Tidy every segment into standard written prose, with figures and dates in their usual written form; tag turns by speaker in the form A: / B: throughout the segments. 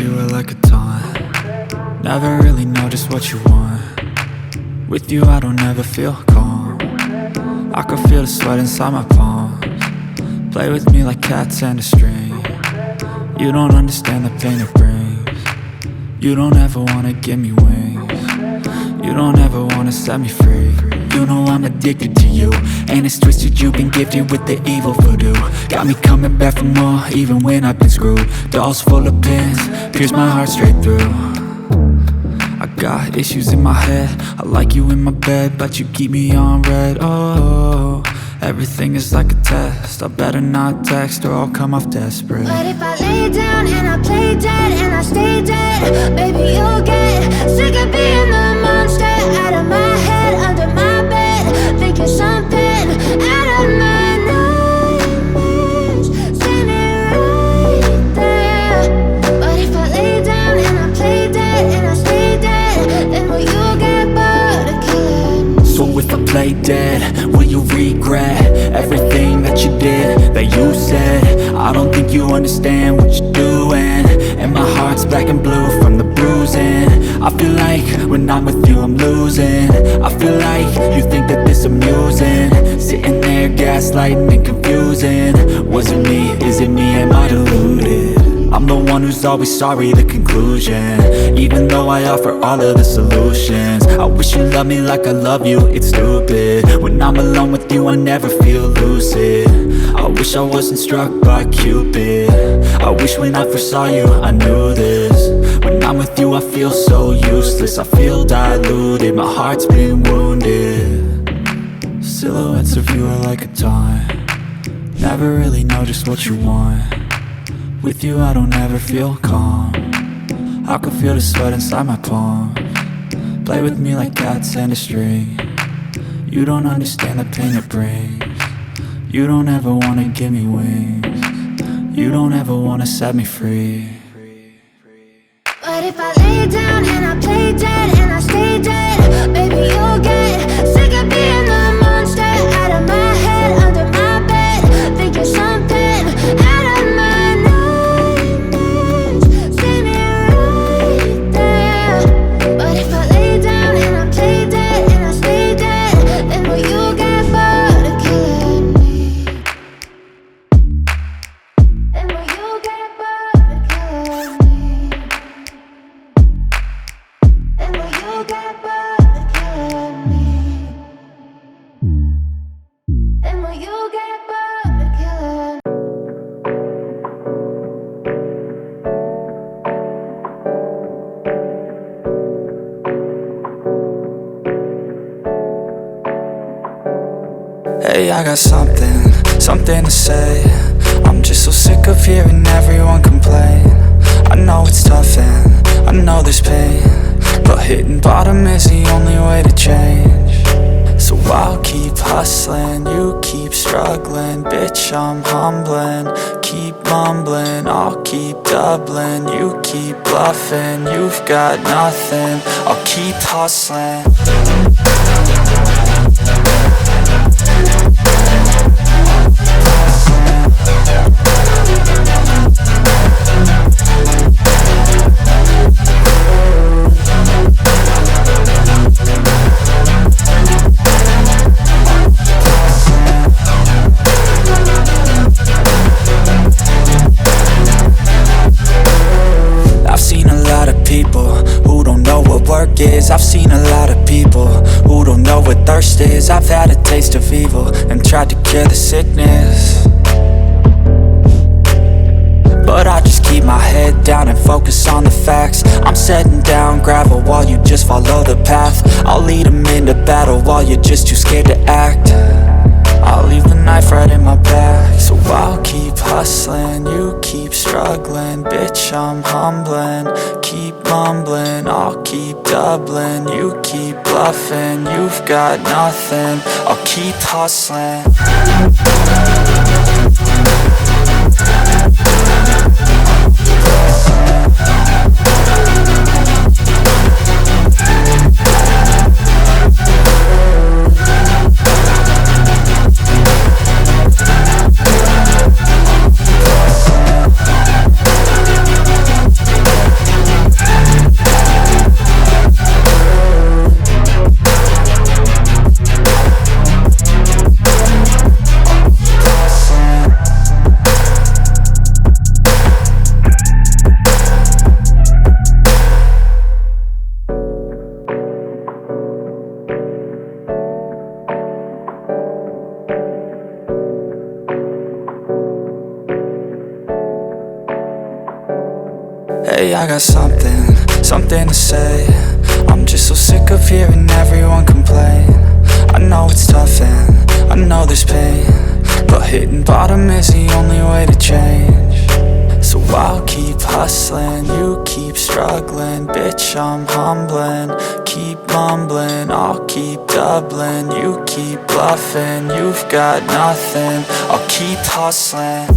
A: you are like a taunt. Never really know just what you want. With you I don't ever feel calm. I can feel the sweat inside my palms. Play with me like cats and a string. You don't understand the pain it brings. You don't ever wanna give me wings. You don't ever wanna set me free. You know I'm addicted to you, and it's twisted, you've been gifted with the evil voodoo. Got me coming back for more, even when I've been screwed. Dolls full of pins, pierce my heart straight through. I got issues in my head, I like you in my bed, but you keep me on red. Oh, everything is like a test, I better not text or I'll come off desperate.
B: But if I lay down and I play dead and I stay dead, baby you'll get sick of being the monster out of my head, under my bed, thinking something out of my nightmares, standing right there. But if I lay down and I play dead and I stay dead, then will you get bored of killing?
A: So if I play dead, will you regret everything that you did, that you said? I don't think you understand what you're doing, and my heart's black and blue from the bruising. I feel like when I'm with you I'm losing. I feel like you think that this amusing, sitting there gaslighting and confusing. Was it me? Is it me? Am I deluded? I'm the one who's always sorry, the conclusion, even though I offer all of the solutions. I wish you loved me like I love you, it's stupid. When I'm alone with you I never feel lucid. I wish I wasn't struck by Cupid. I wish when I first saw you I knew this. When I'm with you I feel so useless, I feel diluted, my heart's been wounded. Silhouettes of you are like a taunt. Never really know just what you want. With you I don't ever feel calm. I can feel the sweat inside my palms. Play with me like cats and a string. You don't understand the pain it brings. You don't ever wanna give me wings. You don't ever wanna set me free.
B: But if I lay down and I play dead and I stay dead, baby you'll get sick of being the monster out of my head, under my bed, thinking something out of my nightmares, standing right there. But if I lay down and I play dead and I stay dead, then will you get bored of killing me? Then will you get bored of killing me? Then will you get bored of killing me? Then will you get bored of killing me?
A: Hey, I got something to say. I'm just so sick of hearing everyone complain. I know it's tough and I know there's pain, but hitting bottom is the only way to change. So I'll keep hustling, you keep struggling. Bitch, I'm humbling, keep mumbling. I'll keep doubling, you keep bluffing. You've got nothing, I'll keep hustling. I've seen a lot of people who don't know what work is. I've seen a lot of people who don't know what thirst is. I've had a taste of evil and tried to cure the sickness, but I just keep my head down and focus on the facts. I'm setting down gravel while you just follow the path. I'll lead them into battle while you're just too scared to act. I'll leave the knife right in my back. So I'll keep hustling, you keep struggling. Bitch, I'm humbling, keep mumbling. I'll keep doubling, you keep bluffing. You've got nothing, I'll keep hustling. Hey, I got something to say. I'm just so sick of hearing everyone complain. I know it's tough and I know there's pain, but hitting bottom is the only way to change. So I'll keep hustling, you keep struggling. Bitch, I'm humbling, keep mumbling. I'll keep doubling, you keep bluffing. You've got nothing, I'll keep hustling.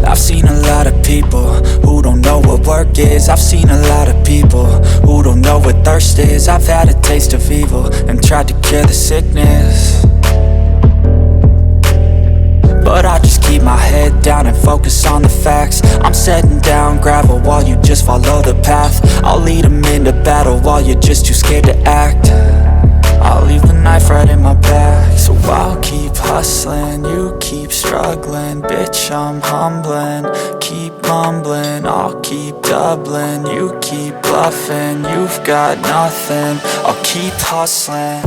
A: I've seen a lot of people who don't know what work is. I've seen a lot of people who don't know what thirst is. I've had a taste of evil and tried to cure the sickness, but I just keep my head down and focus on the facts. I'm setting down gravel while you just follow the path. I'll lead them into battle while you're just too scared to act. I'll leave the knife right in my back. So I'll keep hustling, you keep struggling. Bitch, I'm humbling, keep mumbling. I'll keep doubling, you keep bluffing. You've got nothing, I'll keep hustling.